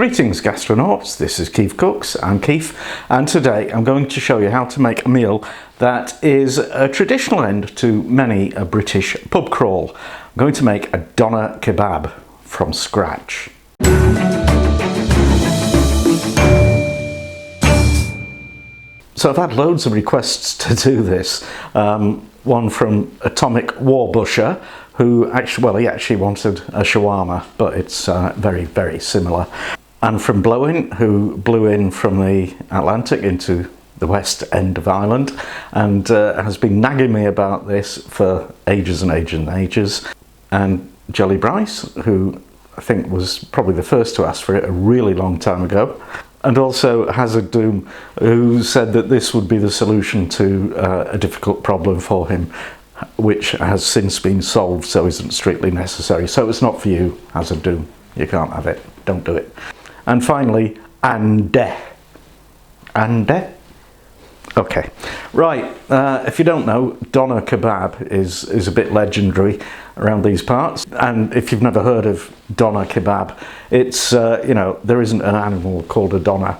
Greetings gastronauts, this is KeefCooks, I'm Keef, and today I'm going to show you how to make a meal that is a traditional end to many a British pub crawl. I'm going to make a doner kebab from scratch. So I've had loads of requests to do this. One from Atomic Warbusher, who he actually wanted a shawarma, but it's very, very similar. And from Blowin, who blew in from the Atlantic into the west end of Ireland and has been nagging me about this for ages and ages and ages. And Jelly Bryce, who I think was probably the first to ask for it a really long time ago. And also Hazard Doom, who said that this would be the solution to a difficult problem for him, which has since been solved, so isn't strictly necessary. So it's not for you, Hazard Doom. You can't have it. Don't do it. And finally, Ande. Ande? Okay. Right. If you don't know, doner kebab is a bit legendary around these parts. And if you've never heard of doner kebab, it's there isn't an animal called a doner.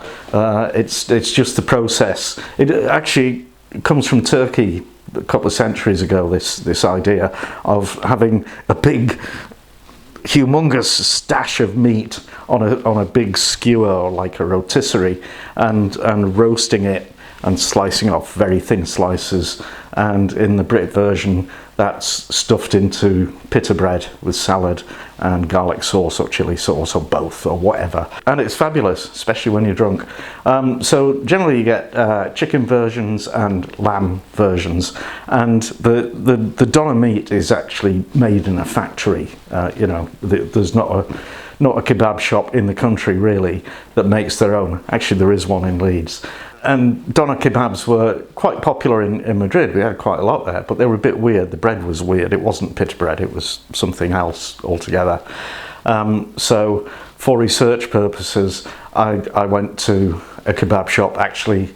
It's just the process. It actually comes from Turkey a couple of centuries ago. This idea of having a big, humongous stash of meat on a big skewer, like a rotisserie, and roasting it and slicing off very thin slices. And in the Brit version, that's stuffed into pitta bread with salad and garlic sauce or chili sauce or both or whatever. And it's fabulous, especially when you're drunk. So generally you get chicken versions and lamb versions. And the doner meat is actually made in a factory. There's not a kebab shop in the country really that makes their own. Actually, there is one in Leeds. And doner kebabs were quite popular in Madrid. We had quite a lot there, but they were a bit weird. The bread was weird. It wasn't pita bread, it was something else altogether. So for research purposes, I went to a kebab shop, actually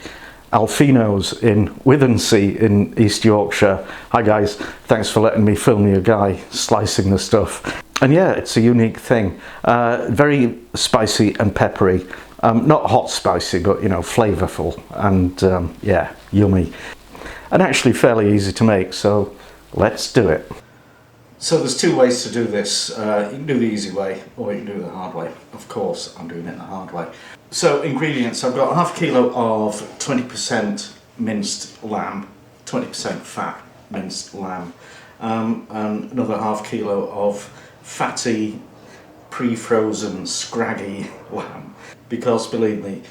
Alfino's in Withensea in East Yorkshire. Hi guys, thanks for letting me film you a guy slicing the stuff. And yeah, it's a unique thing. Very spicy and peppery. Not hot spicy, but flavourful and yeah, yummy. And actually fairly easy to make, so let's do it. So there's two ways to do this. You can do the easy way or you can do it the hard way. Of course, I'm doing it the hard way. So ingredients, I've got half a kilo of 20% minced lamb, 20% fat minced lamb, and another half kilo of fatty, pre-frozen, scraggy lamb. Because believe me,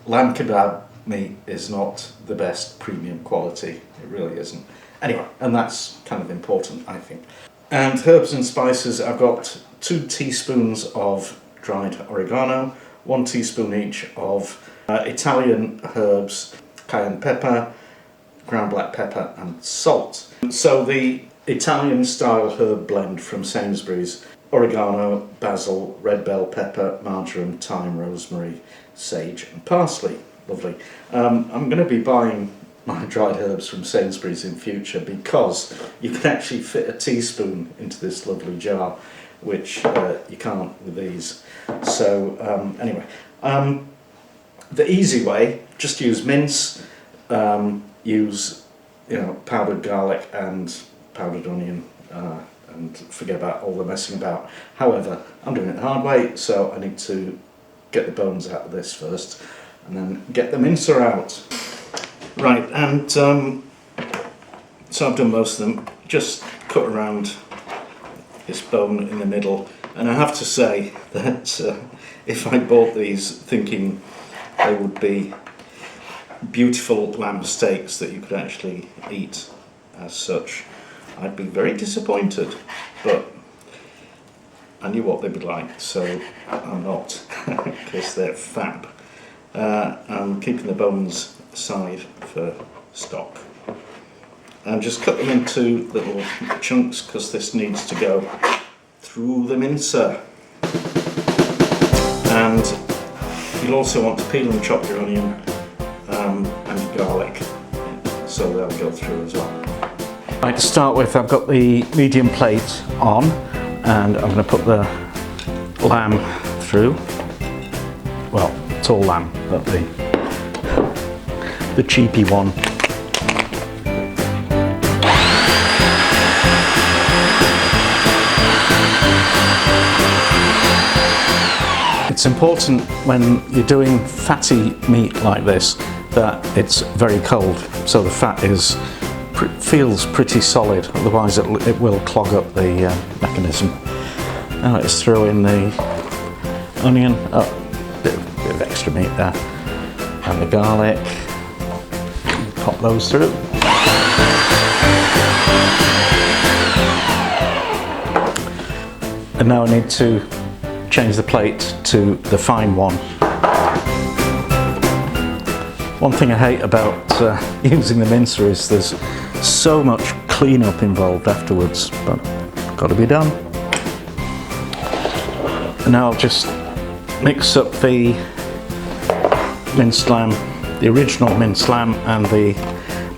lamb kebab meat is not the best premium quality. It really isn't. Anyway, and that's kind of important, I think. And herbs and spices, I've got 2 teaspoons of dried oregano, 1 teaspoon each of Italian herbs, cayenne pepper, ground black pepper and salt. So the Italian style herb blend from Sainsbury's: oregano, basil, red bell pepper, marjoram, thyme, rosemary, sage and parsley. Lovely. I'm going to be buying my dried herbs from Sainsbury's in future because you can actually fit a teaspoon into this lovely jar, which you can't with these. So anyway, the easy way, just use mince, use powdered garlic and powdered onion, and forget about all the messing about. However, I'm doing it the hard way, so I need to get the bones out of this first and then get the mincer out. Right, and so I've done most of them. Just cut around this bone in the middle, and I have to say that if I bought these thinking they would be beautiful lamb steaks that you could actually eat as such, I'd be very disappointed, but I knew what they'd be like, so I'm not, because they're fab. I'm keeping the bones aside for stock. And just cut them into little chunks, because this needs to go through the mincer. And you'll also want to peel and chop your onion and your garlic, so they'll go through as well. Right, to start with, I've got the medium plate on, and I'm going to put the lamb through. well, it's all lamb, but the cheapy one. It's important when you're doing fatty meat like this that it's very cold, so the fat feels pretty solid, otherwise it will clog up the mechanism. Now let's throw in the onion, bit of extra meat there, and the garlic, pop those through. And now I need to change the plate to the fine one. One thing I hate about using the mincer is there's so much cleanup involved afterwards, but got to be done. And now I'll just mix up the minced lamb, the original minced lamb, and the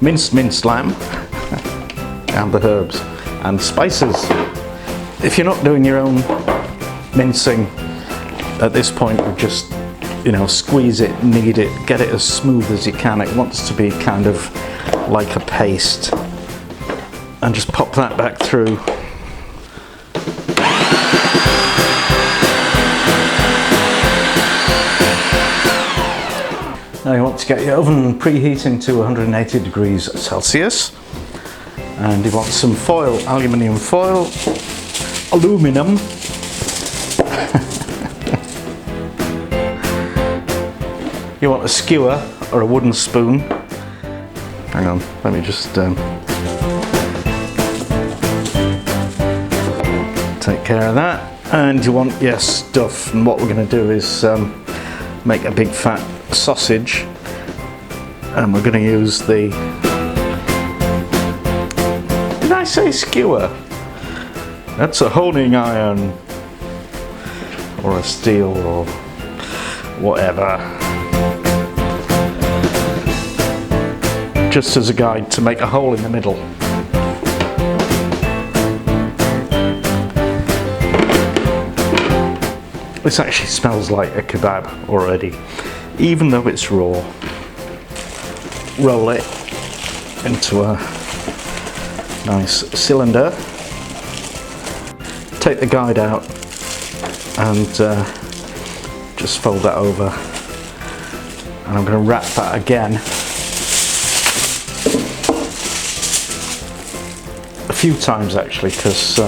minced lamb, and the herbs and spices. If you're not doing your own mincing at this point, you just, you know, squeeze it, knead it, get it as smooth as you can. It wants to be kind of like a paste, and just pop that back through. Now you want to get your oven preheating to 180 degrees Celsius, and you want some foil, aluminium foil, aluminum. You want a skewer or a wooden spoon. Hang on, let me just take care of that. And you want your stuff, and what we're going to do is make a big fat sausage, and we're going to use the, did I say skewer? That's a honing iron or a steel or whatever. Just as a guide to make a hole in the middle. This actually smells like a kebab already, even though it's raw. Roll it into a nice cylinder. Take the guide out and just fold that over. And I'm going to wrap that again a few times actually, because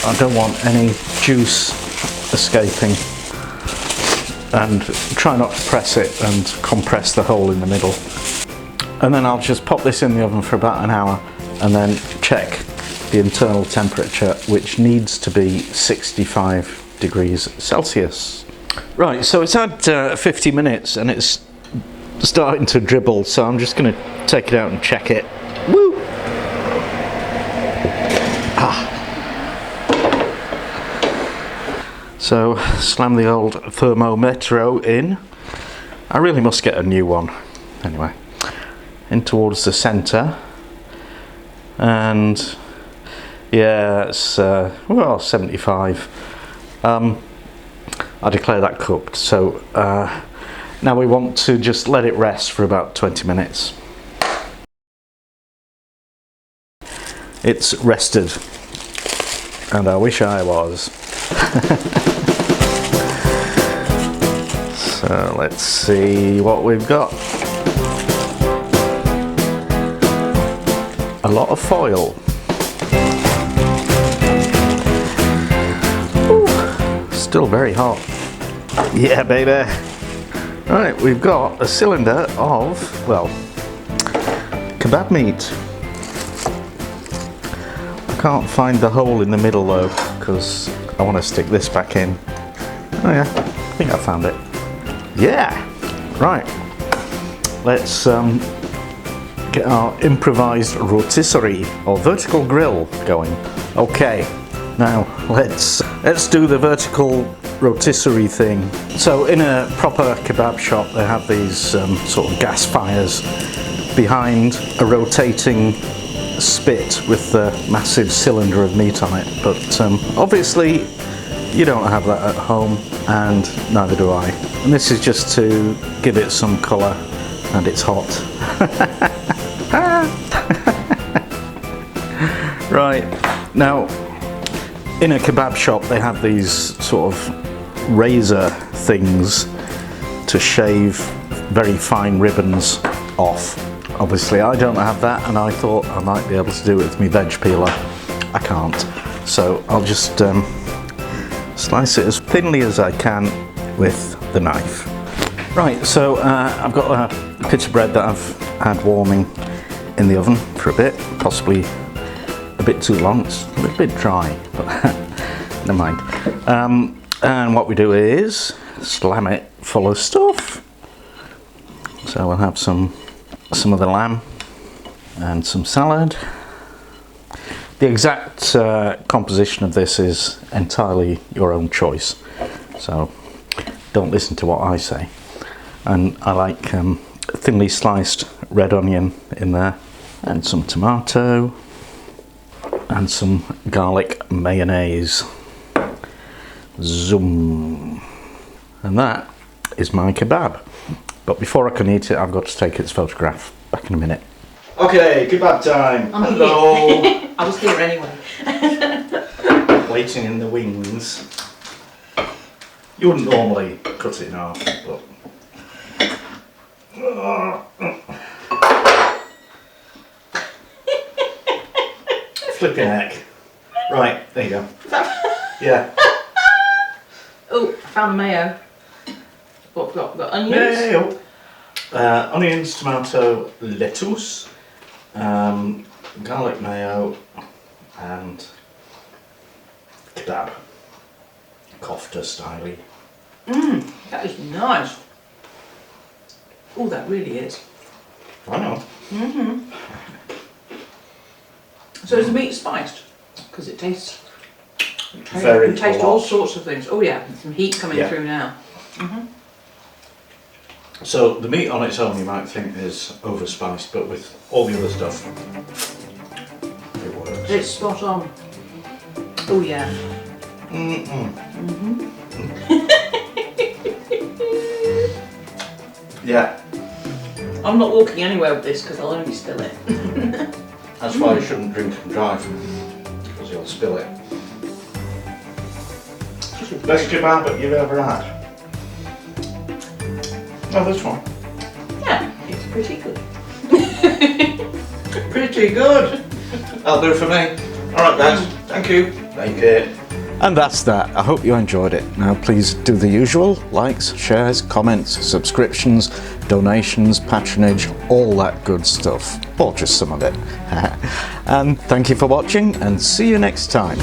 I don't want any juice escaping, and try not to press it and compress the hole in the middle. And then I'll just pop this in the oven for about an hour and then check the internal temperature, which needs to be 65 degrees Celsius. Right, so it's had 50 minutes and it's starting to dribble, so I'm just going to take it out and check it. Woo! So slam the old thermometro in. I really must get a new one. Anyway, in towards the centre, and yeah, it's well, 75. I declare that cooked. So now we want to just let it rest for about 20 minutes. It's rested, and I wish I was. So let's see what we've got. A lot of foil. Ooh, still very hot. Yeah, baby. Right, we've got a cylinder of, well, kebab meat. I can't find the hole in the middle though, because I want to stick this back in. Oh yeah, I think I found it. Yeah! Right. Let's get our improvised rotisserie or vertical grill going. Okay, now let's do the vertical rotisserie thing. So in a proper kebab shop they have these sort of gas fires behind a rotating spit with the massive cylinder of meat on it, but obviously you don't have that at home, and neither do I. And this is just to give it some colour, and it's hot. Right, now in a kebab shop they have these sort of razor things to shave very fine ribbons off. Obviously I don't have that, and I thought I might be able to do it with my veg peeler. I can't, so I'll just slice it as thinly as I can with the knife. Right, so I've got a piece of bread that I've had warming in the oven for a bit, possibly a bit too long. It's a little bit dry, but never mind. And what we do is slam it full of stuff. So we'll have some of the lamb and some salad. The exact composition of this is entirely your own choice, so don't listen to what I say. And I like thinly sliced red onion in there, and some tomato, and some garlic mayonnaise. Zoom. And that is my kebab. But before I can eat it, I've got to take its photograph. Back in a minute. Okay, kebab time. Hello. I was here anyway. Waiting in the wings. You wouldn't normally cut it in half, but... Flipping heck. Right, there you go. Yeah. Oh, I found the mayo. What got onions? Mayo. Onions, tomato, lettuce, garlic mayo, and kebab. Kofta style. That is nice. Oh, that really is. I know. So is the meat spiced? Because it tastes... Very You taste all sorts of things. Oh yeah, some heat coming through now. So the meat on its own you might think is overspiced, but with all the other stuff, it works. It's spot on. Oh yeah. Yeah. I'm not walking anywhere with this because I'll only spill it. That's why you shouldn't drink and drive, because you'll spill it. Best kebab that you've ever had? Oh, this one. Yeah, it's pretty good. Pretty good. That'll do it for me. Alright guys, thank you. Thank you. And that's that. I hope you enjoyed it. Now please do the usual: likes, shares, comments, subscriptions, donations, patronage, all that good stuff. Or just some of it. And thank you for watching, and see you next time.